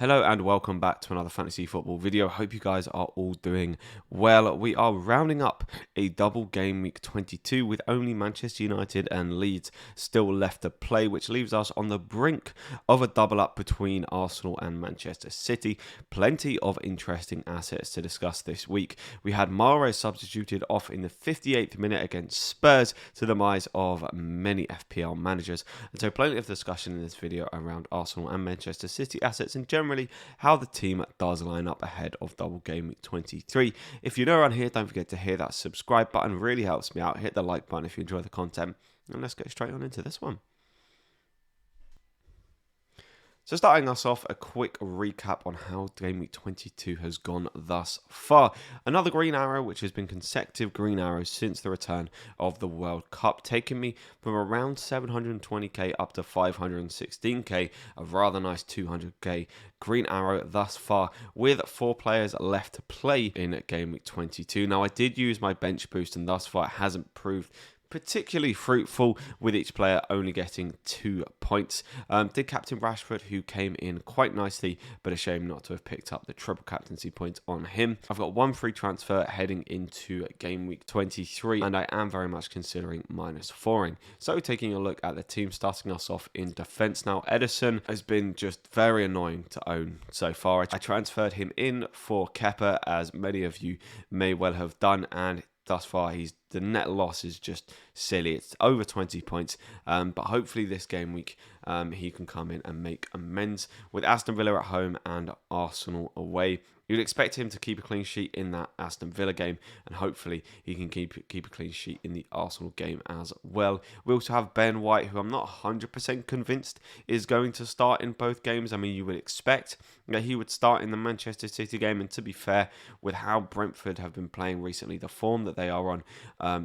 Hello and welcome back to another fantasy football video. Hope you guys are all doing well. We are rounding up a double game week 22 with only Manchester United and Leeds still left to play, which leaves us on the brink of a double up between Arsenal and Manchester City. Plenty of interesting assets to discuss this week. We had Mahrez substituted off in the 58th minute against Spurs to the demise of many FPL managers. And so plenty of discussion in this video around Arsenal and Manchester City assets and generally how the team does line up ahead of double game week 23. If you're new around here, don't forget to hit that subscribe button. Really helps me out. Hit the like button if you enjoy the content. And let's get straight on into this one. So starting us off, a quick recap on how game week 22 has gone thus far. Another green arrow, which has been consecutive green arrows since the return of the World Cup, taking me from around 720k up to 516k, a rather nice 200k green arrow thus far, with 4 players left to play in game week 22. Now, I did use my bench boost, and thus far it hasn't proved particularly fruitful, with each player only getting 2 points. Did captain Rashford, who came in quite nicely, but a shame not to have picked up the triple captaincy points on him. I've got 1 free transfer heading into game week 23, and I am very much considering -4ing. So taking a look at the team, starting us off in defence. Now, Ederson has been just very annoying to own so far. I transferred him in for Kepa, as many of you may well have done, and thus far, the net loss is just silly. It's over 20 points, but hopefully this game week he can come in and make amends. With Aston Villa at home and Arsenal away, you'd expect him to keep a clean sheet in that Aston Villa game, and hopefully he can keep a clean sheet in the Arsenal game as well. We also have Ben White, who I'm not 100% convinced is going to start in both games. I mean, you would expect that he would start in the Manchester City game, and to be fair, with how Brentford have been playing recently, the form that they are on,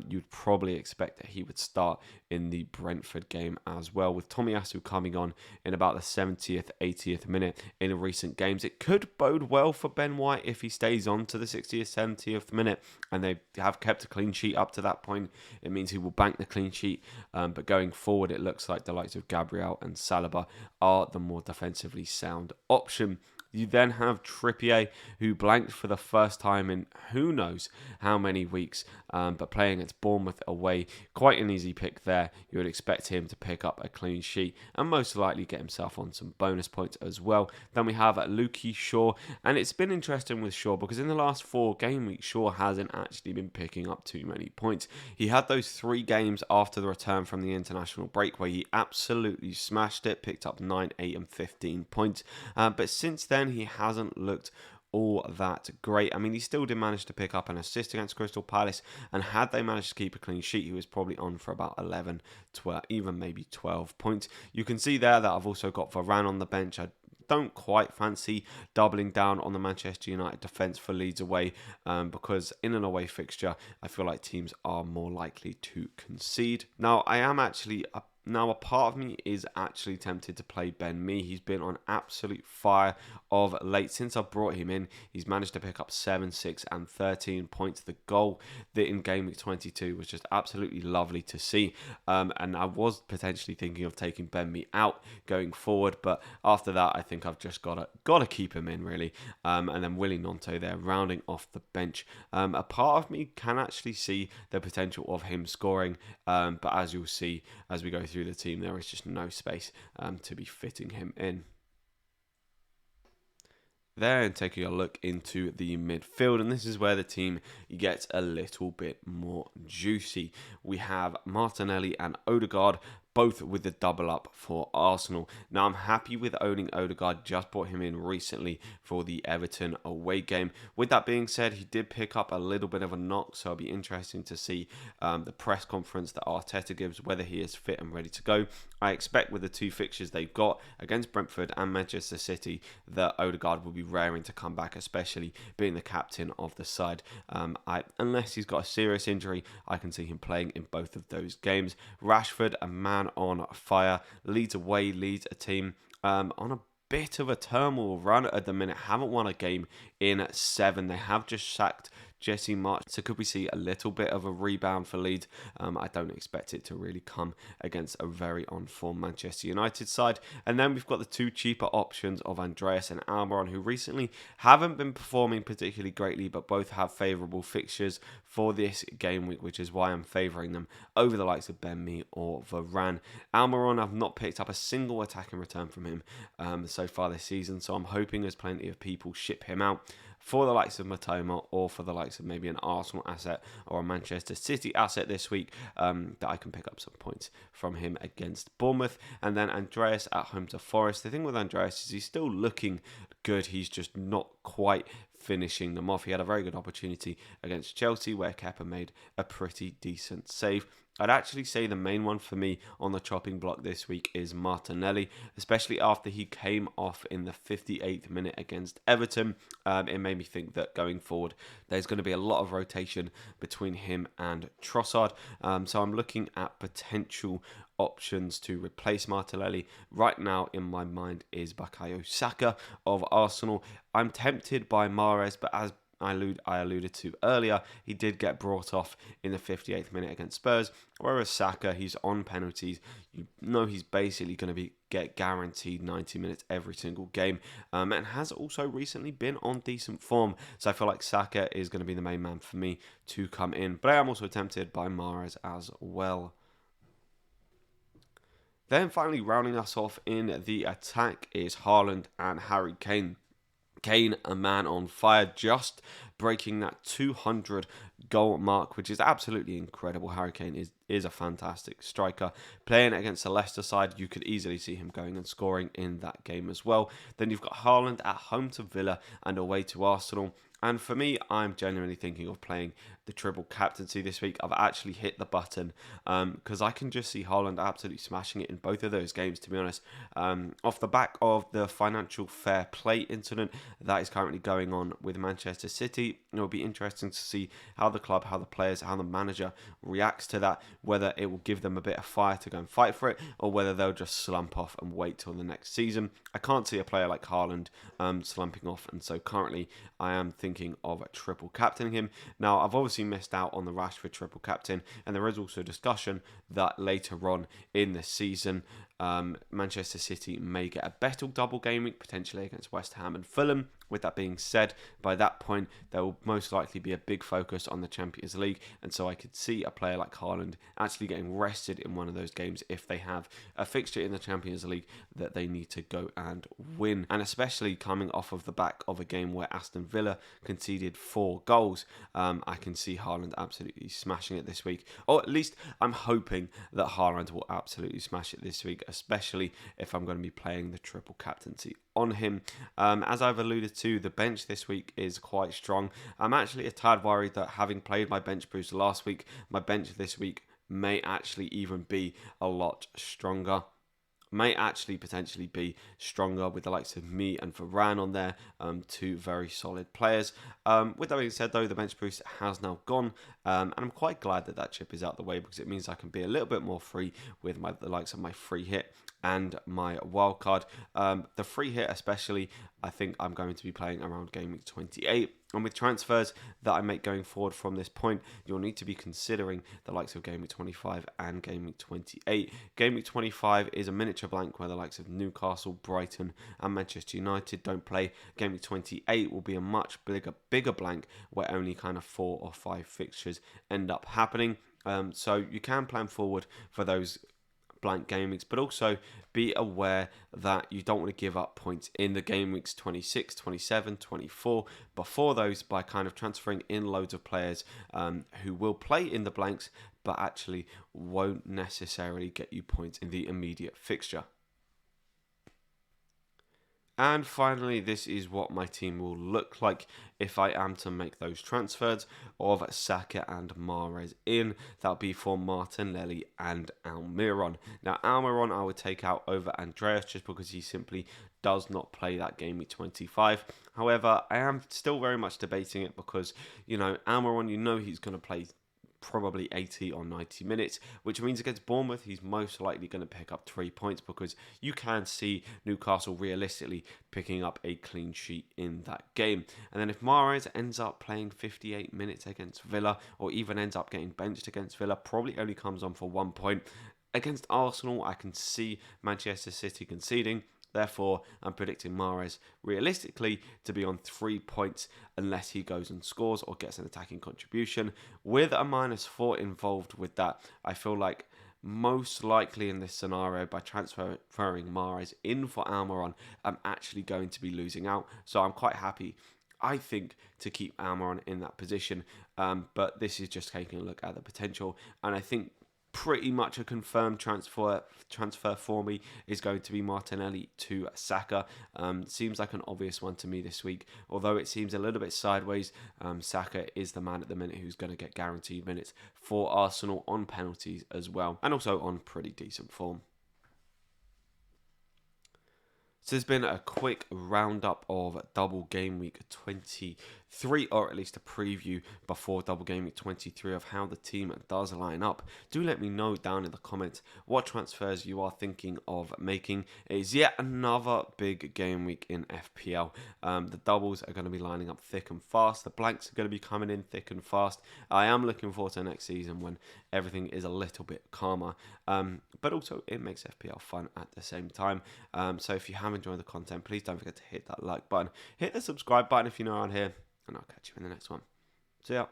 you'd probably expect that he would start in the Brentford game as well. With Tomiyasu coming on in about the 70th, 80th minute in recent games, it could bode well for Ben White if he stays on to the 60th, 70th minute, and they have kept a clean sheet up to that point. It means he will bank the clean sheet, but going forward, it looks like the likes of Gabriel and Saliba are the more defensively sound option. You then have Trippier, who blanked for the first time in who knows how many weeks, but playing against Bournemouth away, quite an easy pick there. You would expect him to pick up a clean sheet and most likely get himself on some bonus points as well. Then we have Luke Shaw, and it's been interesting with Shaw because in the last 4 game weeks, Shaw hasn't actually been picking up too many points. He had those 3 games after the return from the international break where he absolutely smashed it, picked up 9, 8 and 15 points, but since then he hasn't looked all that great. I mean, he still did manage to pick up an assist against Crystal Palace, and had they managed to keep a clean sheet, he was probably on for about 11, 12, even maybe 12 points. You can see there that I've also got Varane on the bench. I don't quite fancy doubling down on the Manchester United defence for Leeds away, because in an away fixture, I feel like teams are more likely to concede. Now, a part of me is actually tempted to play Ben Mee. He's been on absolute fire of late. Since I brought him in, he's managed to pick up 7, 6 and 13 points. The goal that in game week 22 was just absolutely lovely to see. And I was potentially thinking of taking Ben Mee out going forward, but after that, I think I've just got to keep him in, really. And then Willy Gnonto there rounding off the bench. A part of me can actually see the potential of him scoring, but as you'll see as we go through the team, there is just no space to be fitting him in. Then taking a look into the midfield, and this is where the team gets a little bit more juicy. We have Martinelli and Odegaard, both with the double up for Arsenal. Now, I'm happy with owning Odegaard, just brought him in recently for the Everton away game. With that being said, he did pick up a little bit of a knock, so it'll be interesting to see the press conference that Arteta gives, whether he is fit and ready to go. I expect with the 2 fixtures they've got against Brentford and Manchester City that Odegaard will be raring to come back, especially being the captain of the side. Unless he's got a serious injury, I can see him playing in both of those games. Rashford, a man on fire. Leeds away, Leeds a team on a bit of a turmoil run at the minute. Haven't won a game in 7. They have just sacked Jesse March. So could we see a little bit of a rebound for Leeds? I don't expect it to really come against a very on-form Manchester United side. And then we've got the two cheaper options of Andreas and Almiron, who recently haven't been performing particularly greatly, but both have favourable fixtures for this game week, which is why I'm favouring them over the likes of Ben Mee or Varane. Almiron, I've not picked up a single attack in return from him so far this season, so I'm hoping there's plenty of people ship him out for the likes of Matoma or for the likes of maybe an Arsenal asset or a Manchester City asset this week that I can pick up some points from him against Bournemouth. And then Andreas at home to Forest. The thing with Andreas is he's still looking good. He's just not quite finishing them off. He had a very good opportunity against Chelsea where Kepa made a pretty decent save. I'd actually say the main one for me on the chopping block this week is Martinelli, especially after he came off in the 58th minute against Everton. It made me think that going forward, there's going to be a lot of rotation between him and Trossard. So I'm looking at potential options to replace Martinelli. Right now in my mind is Bukayo Saka of Arsenal. I'm tempted by Mahrez, but as I alluded to earlier, he did get brought off in the 58th minute against Spurs, whereas Saka, he's on penalties. You know he's basically going to get guaranteed 90 minutes every single game, and has also recently been on decent form. So I feel like Saka is going to be the main man for me to come in, but I am also tempted by Mahrez as well. Then finally rounding us off in the attack is Haaland and Harry Kane. Kane, a man on fire, just breaking that 200 goal mark, which is absolutely incredible. Harry Kane is a fantastic striker. Playing against the Leicester side, you could easily see him going and scoring in that game as well. Then you've got Haaland at home to Villa and away to Arsenal. And for me, I'm genuinely thinking of playing the triple captaincy this week. I've actually hit the button because I can just see Haaland absolutely smashing it in both of those games, to be honest. Off the back of the financial fair play incident that is currently going on with Manchester City, it will be interesting to see how the club, how the players, how the manager reacts to that, whether it will give them a bit of fire to go and fight for it, or whether they'll just slump off and wait till the next season. I can't see a player like Haaland slumping off, and so currently I am thinking of triple captaining him. Now, I've obviously missed out on the Rashford triple captain, and there is also discussion that later on in the season, Manchester City may get a better double game week, potentially against West Ham and Fulham. With that being said, by that point, there will most likely be a big focus on the Champions League, and so I could see a player like Haaland actually getting rested in one of those games if they have a fixture in the Champions League that they need to go and win. And especially coming off of the back of a game where Aston Villa conceded 4 goals, I can see Haaland absolutely smashing it this week. Or at least I'm hoping that Haaland will absolutely smash it this week, especially if I'm going to be playing the triple captaincy on him. As I've alluded to, the bench this week is quite strong. I'm actually a tad worried that having played my bench boost last week, my bench this week may actually even be a lot stronger. May actually potentially be stronger with the likes of me and Varane on there, two very solid players. With that being said, though, the bench boost has now gone, and I'm quite glad that that chip is out the way because it means I can be a little bit more free with the likes of my free hit and my wildcard. The free hit especially, I think I'm going to be playing around game week 28. And with transfers that I make going forward from this point, you'll need to be considering the likes of game week 25 and game week 28. Game week 25 is a miniature blank where the likes of Newcastle, Brighton and Manchester United don't play. Game week 28 will be a much bigger blank where only kind of 4 or 5 fixtures end up happening. So you can plan forward for those blank game weeks, but also be aware that you don't want to give up points in the game weeks 26, 27, 24 before those by kind of transferring in loads of players who will play in the blanks but actually won't necessarily get you points in the immediate fixture. And finally, this is what my team will look like if I am to make those transfers of Saka and Mahrez in. That'll be for Martinelli and Almiron. Now, Almiron I would take out over Andreas just because he simply does not play that game week 25. However, I am still very much debating it because, Almiron, he's going to play probably 80 or 90 minutes, which means against Bournemouth, he's most likely going to pick up 3 points because you can see Newcastle realistically picking up a clean sheet in that game. And then if Mahrez ends up playing 58 minutes against Villa, or even ends up getting benched against Villa, probably only comes on for 1 point. Against Arsenal, I can see Manchester City conceding. Therefore, I'm predicting Mahrez realistically to be on 3 points unless he goes and scores or gets an attacking contribution. With a -4 involved with that, I feel like most likely in this scenario, by transferring Mahrez in for Almiron, I'm actually going to be losing out. So I'm quite happy, I think, to keep Almiron in that position. But this is just taking a look at the potential. And I think pretty much a confirmed transfer for me is going to be Martinelli to Saka. Seems like an obvious one to me this week, although it seems a little bit sideways. Saka is the man at the minute who's going to get guaranteed minutes for Arsenal on penalties as well, and also on pretty decent form. So there's been a quick roundup of double game week 23, or at least a preview before double game week 23 of how the team does line up. Do let me know down in the comments what transfers you are thinking of making. It is yet another big game week in FPL. The doubles are going to be lining up thick and fast. The blanks are going to be coming in thick and fast. I am looking forward to next season when everything is a little bit calmer. But also it makes FPL fun at the same time. So if you have enjoyed the content, please don't forget to hit that like button, hit the subscribe button if you're new around here, and I'll catch you in the next one. See ya.